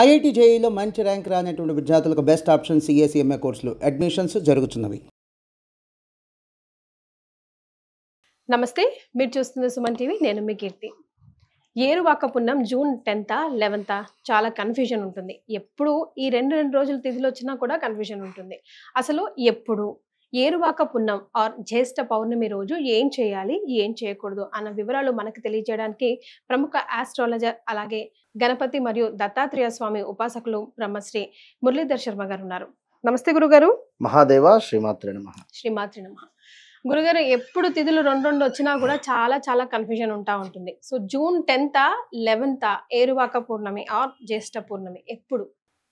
IIT జేఈలో మంచి rank రానటువంటి విద్యార్థులకు బెస్ట్ ఆప్షన్ సిఎస్ఈఎంఏ కోర్సులు అడ్మిషన్స్ జరుగుతున్నవి. నమస్తే, మీరు చూస్తున్న సుమన్ టీవీ. నేను మీ కీర్తి. ఏరువాక పున్నం జూన్ 10th 11th చాలా కన్ఫ్యూజన్ ఉంటుంది. ఎప్పుడు ఈ రెండు రోజులు తిథులు వచ్చినా కూడా కన్ఫ్యూజన్ ఉంటుంది. అసలు ఎప్పుడు ఏరువాక పున్నం ఆర్ జ్యేష్ఠ పౌర్ణమి రోజు ఏం చేయాలి, ఏం చేయకూడదు అన్న వివరాలు మనకు తెలియజేయడానికి ప్రముఖ ఆస్ట్రాలజర్, అలాగే గణపతి మరియు దత్తాత్రేయ స్వామి ఉపాసకులు బ్రహ్మశ్రీ మురళీధర్ శర్మ గారు ఉన్నారు. నమస్తే గురుగారు. మహాదేవ శ్రీమాత్రే నమః. శ్రీమాత్రి నమః. గురుగారు, ఎప్పుడు తిథులు రెండు వచ్చినా కూడా చాలా కన్ఫ్యూజన్ ఉంటుంది. So June 10th 11th Eruvaka Purnima or Jyeshtha Purnima ఎప్పుడు?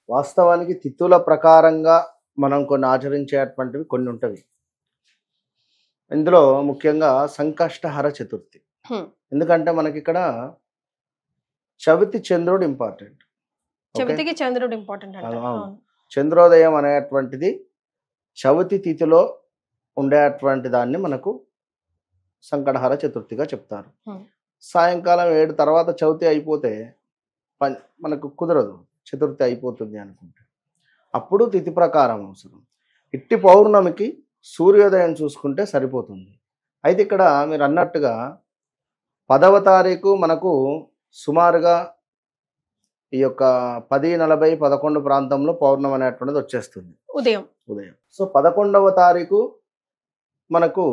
వాస్తవానికి తిథుల ప్రకారంగా మనం కొన్ని ఆచరించేటువంటివి కొన్ని ఉంటవి. ఇందులో ముఖ్యంగా సంకష్టహర చతుర్థి. ఎందుకంటే మనకి ఇక్కడ చవితి చంద్రుడు ఇంపార్టెంట్. చవితికి చంద్రుడు ఇంపార్టెంట్ అంటే చంద్రోదయం అనేటువంటిది చవితి తిథిలో ఉండేటువంటి దాన్ని మనకు సంకటహర చతుర్థిగా చెప్తారు. సాయంకాలం 7 తర్వాత చవితి అయిపోతే మనకు కుదరదు, చతుర్థి అయిపోతుంది అనుకుంటే అప్పుడు తిథి ప్రకారం అవసరం. ఇట్టి పౌర్ణమికి సూర్యోదయం చూసుకుంటే సరిపోతుంది. అయితే ఇక్కడ మీరు అన్నట్టుగా 10వ తారీఖు మనకు సుమారుగా ఈ యొక్క 10:40 11 ప్రాంతంలో పౌర్ణమి అనేటువంటిది వచ్చేస్తుంది ఉదయం. సో 11వ తారీఖు మనకు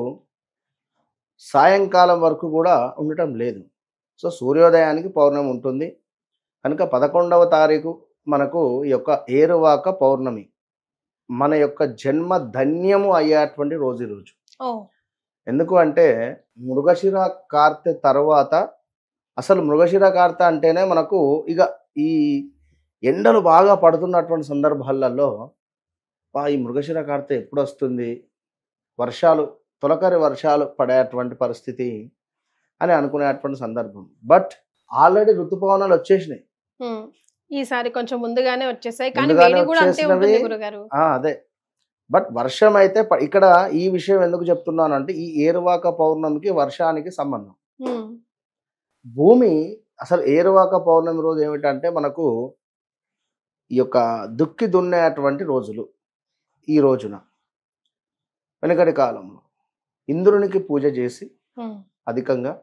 సాయంకాలం వరకు కూడా ఉండటం లేదు. సో సూర్యోదయానికి పౌర్ణమి ఉంటుంది కనుక 11వ తారీఖు మనకు ఈ యొక్క ఏరువాక పౌర్ణమి మన యొక్క జన్మ ధన్యము అయ్యేటువంటి రోజు. ఎందుకు అంటే మృగశిర కార్తె తర్వాత, అసలు మృగశిర కార్తె అంటేనే మనకు ఇక ఈ ఎండలు బాగా పడుతున్నటువంటి సందర్భాలలో ఈ మృగశిర కార్తె ఎప్పుడు వస్తుంది, వర్షాలు తొలకరి వర్షాలు పడేటువంటి పరిస్థితి అని అనుకునేటువంటి సందర్భం. బట్ ఆల్రెడీ ఋతుపవనాలు వచ్చేసినాయి. ఈసారి కొంచెం ముందుగానే వచ్చేసాయి, కానీ వేడి కూడా అంతే ఉంటుంది గురుగారు. అదే, బట్ వర్షం అయితే ఇక్కడ ఈ విషయం ఎందుకు చెప్తున్నాను అంటే ఈ ఏరువాక పౌర్ణమికి వర్షానికి సంబంధం. భూమి అసలు ఏరువాక పౌర్ణమి రోజు ఏమిటంటే మనకు ఈ యొక్క దుక్కి దున్నేటువంటి రోజులు. ఈ రోజున వెనుకటి కాలంలో ఇంద్రునికి పూజ చేసి అధికంగా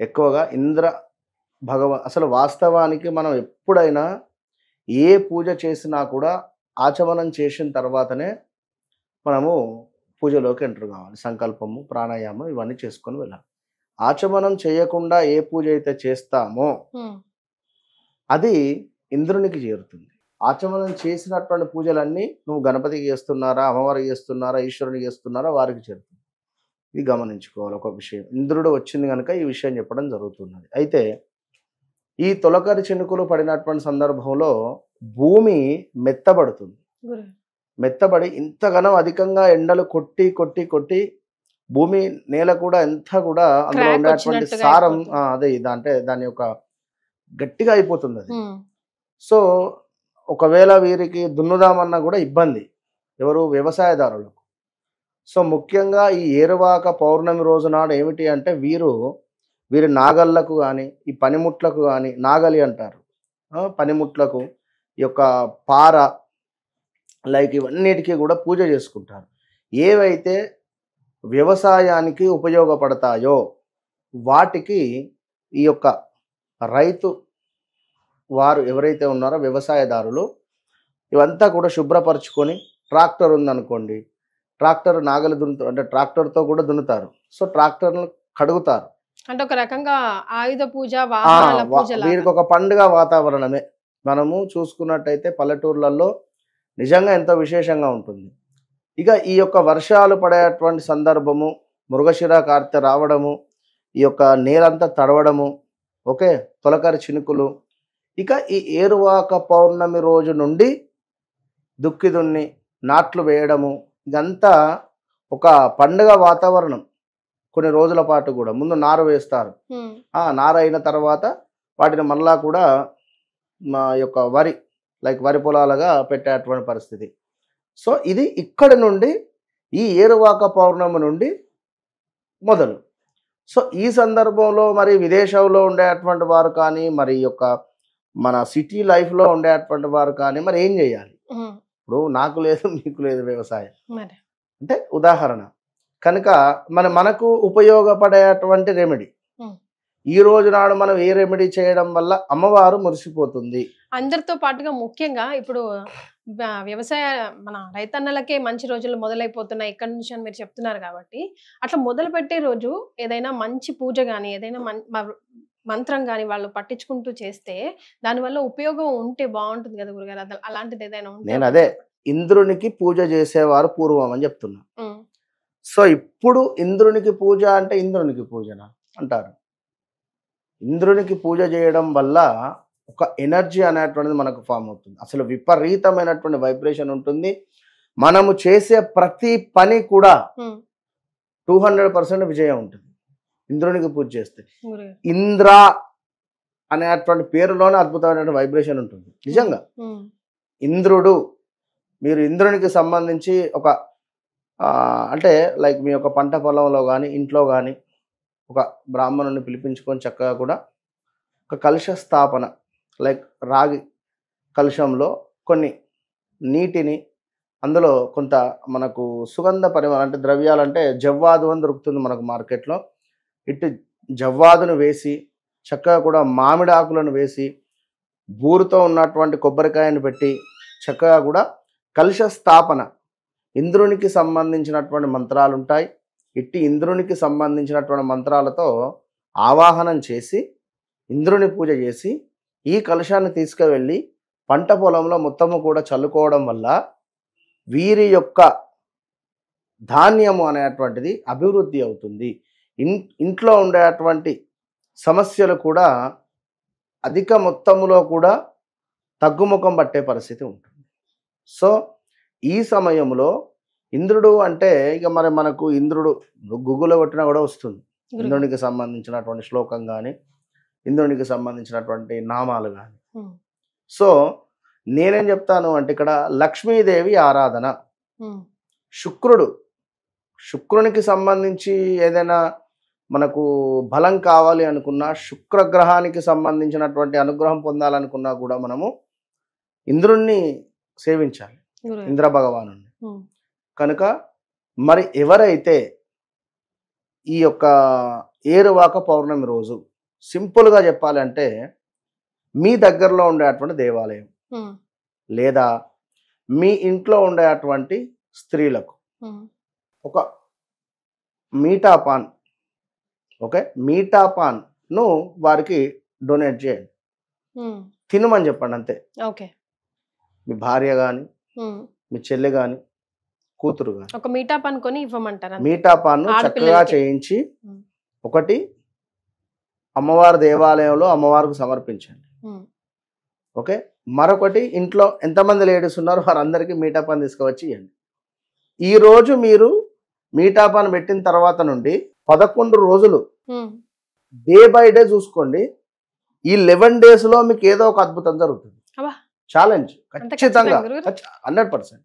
ఎక్కువగా అసలు వాస్తవానికి మనం ఎప్పుడైనా ఏ పూజ చేసినా కూడా ఆచమనం చేసిన తర్వాతనే మనము పూజలోకి ఎంటర్ కావాలి. సంకల్పము, ప్రాణాయామం ఇవన్నీ చేసుకొని వెళ్ళాలి. ఆచమనం చేయకుండా ఏ పూజ అయితే చేస్తామో అది ఇంద్రునికి చేరుతుంది. ఆచమనం చేసినటువంటి పూజలన్నీ నువ్వు గణపతికి చేస్తున్నారా, అమ్మవారికి చేస్తున్నారా, ఈశ్వరునికి చేస్తున్నారా, వారికి చేరుతుంది. ఇది గమనించుకోవాలి ఒక విషయం. ఇంద్రుడు వచ్చింది కనుక ఈ విషయం చెప్పడం జరుగుతున్నది. అయితే ఈ తొలకరి చినుకులు పడినటువంటి సందర్భంలో భూమి మెత్తబడుతుంది. మెత్తబడి ఇంతగానో అధికంగా ఎండలు కొట్టి కొట్టి కొట్టి భూమి నేల కూడా ఎంత కూడా అందులో ఉండేటువంటి సారం అంటే దాని యొక్క గట్టిగా అయిపోతుంది అది. సో ఒకవేళ వీరికి దున్నుదామన్నా కూడా ఇబ్బంది, ఎవరు వ్యవసాయదారులకు. సో ముఖ్యంగా ఈ ఏరువాక పౌర్ణమి రోజు నాడు ఏమిటి అంటే వీరి నాగళ్లకు కానీ, ఈ పనిముట్లకు కానీ, నాగలి అంటారు, పనిముట్లకు ఈ యొక్క పార లైక్ ఇవన్నిటికీ కూడా పూజ చేసుకుంటారు. ఏవైతే వ్యవసాయానికి ఉపయోగపడతాయో వాటికి ఈ యొక్క రైతు వారు ఎవరైతే ఉన్నారో వ్యవసాయదారులు ఇవంతా కూడా శుభ్రపరచుకొని, ట్రాక్టర్ ఉందనుకోండి, ట్రాక్టర్ నాగలి అంటే ట్రాక్టర్తో కూడా దున్నుతారు. సో ట్రాక్టర్ను కడుగుతారు. అంటే ఒక రకంగా ఆయుధ పూజ, వీరికి ఒక పండుగ వాతావరణమే. మనము చూసుకున్నట్టయితే పల్లెటూర్లలో నిజంగా ఎంతో విశేషంగా ఉంటుంది. ఇక ఈ యొక్క వర్షాలు పడేటువంటి సందర్భము, మృగశిర కార్తె రావడము, ఈ యొక్క నేలంతా తడవడము, ఓకే, తొలకరి చినుకులు, ఇక ఈ ఏరువాక పౌర్ణమి రోజు నుండి దుక్కి దున్ని నాట్లు వేయడము, ఇదంతా ఒక పండుగ వాతావరణం. కొన్ని రోజుల పాటు కూడా ముందు నారు వేస్తారు. నారు అయిన తర్వాత వాటిని మళ్ళా కూడా మా యొక్క వరి పొలాలుగా పెట్టేటువంటి పరిస్థితి. సో ఇది ఇక్కడి నుండి ఈ ఏరువాక పౌర్ణమి నుండి మొదలు. సో ఈ సందర్భంలో మరి విదేశంలో ఉండేటువంటి వారు కానీ, మరి యొక్క మన సిటీ లైఫ్లో ఉండేటువంటి వారు కానీ మరి ఏం చేయాలి? ఇప్పుడు నాకు లేదు మీకు లేదు వ్యవసాయం అంటే ఉదాహరణ కనుక మనకు ఉపయోగపడేటువంటి రెమెడీ ఈ రోజు నాడు మనం ఏ రెమెడీ చేయడం వల్ల అమ్మవారు మురిసిపోతుంది. అందరితో పాటుగా ముఖ్యంగా ఇప్పుడు వ్యవసాయ మన రైతన్నలకే మంచి రోజులు మొదలైపోతున్నాయి ఇక్కడ నుంచి అని మీరు చెప్తున్నారు కాబట్టి అట్లా మొదలు పెట్టే రోజు ఏదైనా మంచి పూజ కానీ ఏదైనా మంత్రం కానీ వాళ్ళు పట్టించుకుంటూ చేస్తే దానివల్ల ఉపయోగం ఉంటే బాగుంటుంది కదా గురుగారు. అలాంటిది ఏదైనా ఉంటే నేను అదే ఇంద్రునికి పూజ చేసేవారు పూర్వం అని చెప్తున్నా. సో ఇప్పుడు ఇంద్రునికి పూజ అంటే ఇంద్రునికి పూజన అంటారు. ఇంద్రునికి పూజ చేయడం వల్ల ఒక ఎనర్జీ అనేటువంటిది మనకు ఫామ్ అవుతుంది. అసలు విపరీతమైనటువంటి వైబ్రేషన్ ఉంటుంది. మనము చేసే ప్రతి పని కూడా 200% విజయం ఉంటుంది ఇంద్రునికి పూజ చేస్తే. ఇంద్ర అనేటువంటి పేరులోనే అద్భుతమైనటువంటి వైబ్రేషన్ ఉంటుంది నిజంగా. ఇంద్రుడు మీరు ఇంద్రునికి సంబంధించి ఒక అంటే లైక్ మీ యొక్క పంట పొలంలో కానీ ఇంట్లో కానీ ఒక బ్రాహ్మణుని పిలిపించుకొని చక్కగా కూడా ఒక కలశ స్థాపన లైక్ రాగి కలశంలో కొన్ని నీటిని అందులో కొంత మనకు సుగంధ పరిమళం అంటే ద్రవ్యాలంటే జవ్వాదు అని దొరుకుతుంది మనకు మార్కెట్లో. ఇటు జవ్వాదును వేసి చక్కగా కూడా మామిడి ఆకులను వేసి బూరుతో ఉన్నటువంటి కొబ్బరికాయను పెట్టి చక్కగా కూడా కలశ స్థాపన ఇంద్రునికి సంబంధించినటువంటి మంత్రాలు ఉంటాయి. ఇట్టి ఇంద్రునికి సంబంధించినటువంటి మంత్రాలతో ఆవాహనం చేసి ఇంద్రుని పూజ చేసి ఈ కలశాన్ని తీసుకువెళ్ళి పంట పొలంలో మొత్తము కూడా చల్లుకోవడం వల్ల వీరి యొక్క ధాన్యము అనేటువంటిది అభివృద్ధి అవుతుంది. ఇంట్లో ఉండేటువంటి సమస్యలు కూడా అధిక మొత్తములో కూడా తగ్గుముఖం పట్టే పరిస్థితి ఉంటుంది. సో ఈ సమయంలో ఇంద్రుడు అంటే ఇక మరి మనకు ఇంద్రుడు గూగుల్లో కొట్టినా కూడా వస్తుంది. ఇంద్రునికి సంబంధించినటువంటి శ్లోకం కానీ ఇంద్రునికి సంబంధించినటువంటి నామాలు కానీ. సో నేనేం చెప్తాను అంటే ఇక్కడ లక్ష్మీదేవి ఆరాధన, శుక్రునికి సంబంధించి ఏదైనా మనకు బలం కావాలి అనుకున్నా, శుక్రగ్రహానికి సంబంధించినటువంటి అనుగ్రహం పొందాలనుకున్నా కూడా మనము ఇంద్రుణ్ణి సేవించాలి, ఇంద్ర భగవాను. కనుక మరి ఎవరైతే ఈ యొక్క ఏరువాక పౌర్ణమి రోజు సింపుల్గా చెప్పాలంటే మీ దగ్గరలో ఉండేటువంటి దేవాలయం లేదా మీ ఇంట్లో ఉండేటువంటి స్త్రీలకు ఒక మీఠా పాన్, ఓకే, మీఠా పాన్ను వారికి డొనేట్ చేయండి, తినమని చెప్పండి అంతే. మీ భార్య కానీ మీ చెల్లె కానీ కూతురు కానీ ఒక మీఠా పాన్ కొని ఇవ్వమంటారు. మీఠా పాన్ను చక్కగా చేయించి ఒకటి అమ్మవారి దేవాలయంలో అమ్మవారికి సమర్పించండి. ఓకే, మరొకటి ఇంట్లో ఎంతమంది లేడీస్ ఉన్నారో వారందరికీ మీఠా పాన్ తీసుకువచ్చి ఇవ్వండి. ఈరోజు మీరు మీఠా పాన్ పెట్టిన తర్వాత నుండి 11 రోజులు డే బై డే చూసుకోండి. ఈ 11 days లో మీకు ఏదో ఒక అద్భుతం జరుగుతుంది. ఛాలెంజ్ ఖచ్చితంగా 100%.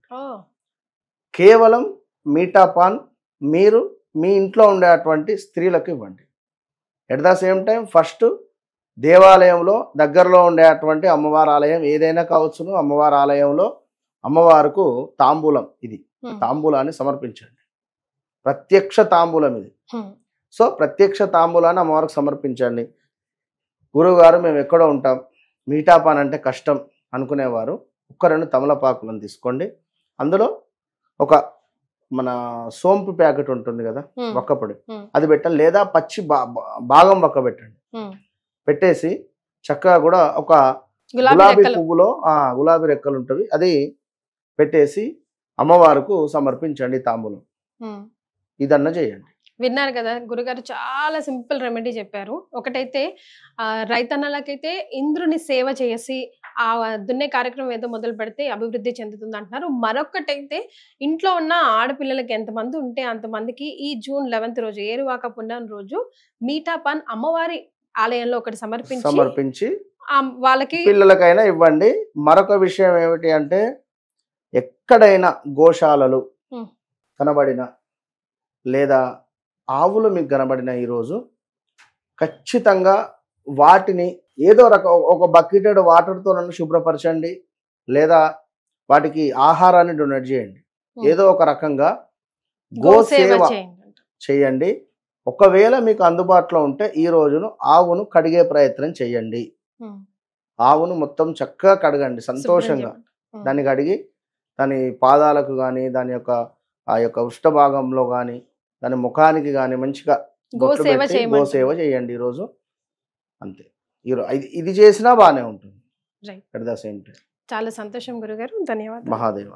కేవలం మీఠా పాన్ మీరు మీ ఇంట్లో ఉండేటువంటి స్త్రీలకు ఇవ్వండి. At the same time first దేవాలయంలో దగ్గరలో ఉండేటువంటి అమ్మవారి ఆలయం ఏదైనా కావచ్చును, అమ్మవారి ఆలయంలో అమ్మవారికి తాంబూలం, ఇది తాంబూలాన్ని సమర్పించండి. ప్రత్యక్ష తాంబూలం ఇది. సో ప్రత్యక్ష తాంబూలాన్ని అమ్మవారికి సమర్పించండి. గురువుగారు మేము ఎక్కడో ఉంటాం, మీఠా పాన్ అంటే కష్టం అనుకునేవారు 1-2 తమలపాకులను తీసుకోండి. అందులో ఒక మన సోంపు ప్యాకెట్ ఉంటుంది కదా, వక్కపొడి, అది పెట్టండి. లేదా పచ్చి భాగం వక్క పెట్టండి. పెట్టేసి చక్కగా కూడా ఒక గులాబీ పువ్వులో గులాబీ రెక్కలు ఉంటవి, అది పెట్టేసి అమ్మవారికి సమర్పించండి తాంబూలం. ఇదన్నా చేయండి. విన్నారు కదా గురుగారు, చాలా సింపుల్ రెమెడీ చెప్పారు. ఒకటైతే రైతన్నలకైతే ఇంద్రుని సేవ చేసి ఆ దున్నే కార్యక్రమం ఏదో మొదలు పెడితే అభివృద్ధి చెందుతుంది అంటున్నారు. మరొకటైతే ఇంట్లో ఉన్న ఆడపిల్లలకి ఎంతమంది ఉంటే అంతమందికి ఈ జూన్ 11th రోజు ఏరువాక పున్నమి రోజు మీఠా పాన్ అమ్మవారి ఆలయంలో ఒకటి సమర్పించి వాళ్ళకి పిల్లలకైనా ఇవ్వండి. మరొక విషయం ఏమిటి అంటే ఎక్కడైనా గోశాలలు కనబడిన లేదా ఆవులు మీకు కనబడిన ఈరోజు ఖచ్చితంగా వాటిని ఏదో ఒక బకెటెడ్ వాటర్తో నన్ను శుభ్రపరచండి, లేదా వాటికి ఆహారాన్ని డొనేట్ చేయండి. ఏదో ఒక రకంగా గోసేవ చేయండి. ఒకవేళ మీకు అందుబాటులో ఉంటే ఈ రోజును ఆవును కడిగే ప్రయత్నం చేయండి. ఆవును మొత్తం చక్కగా కడగండి, సంతోషంగా దాన్ని కడిగి దాని పాదాలకు కానీ, దాని యొక్క ఆ యొక్క ఉష్ట భాగంలో కానీ, దాని ముఖానికి కానీ మంచిగా గోసేవ చేయండి ఈరోజు. అంతే, ఇది చేసినా బాగానే ఉంటుంది. చాలా సంతోషం గురుగారు, ధన్యవాదాలు. మహాదేవ.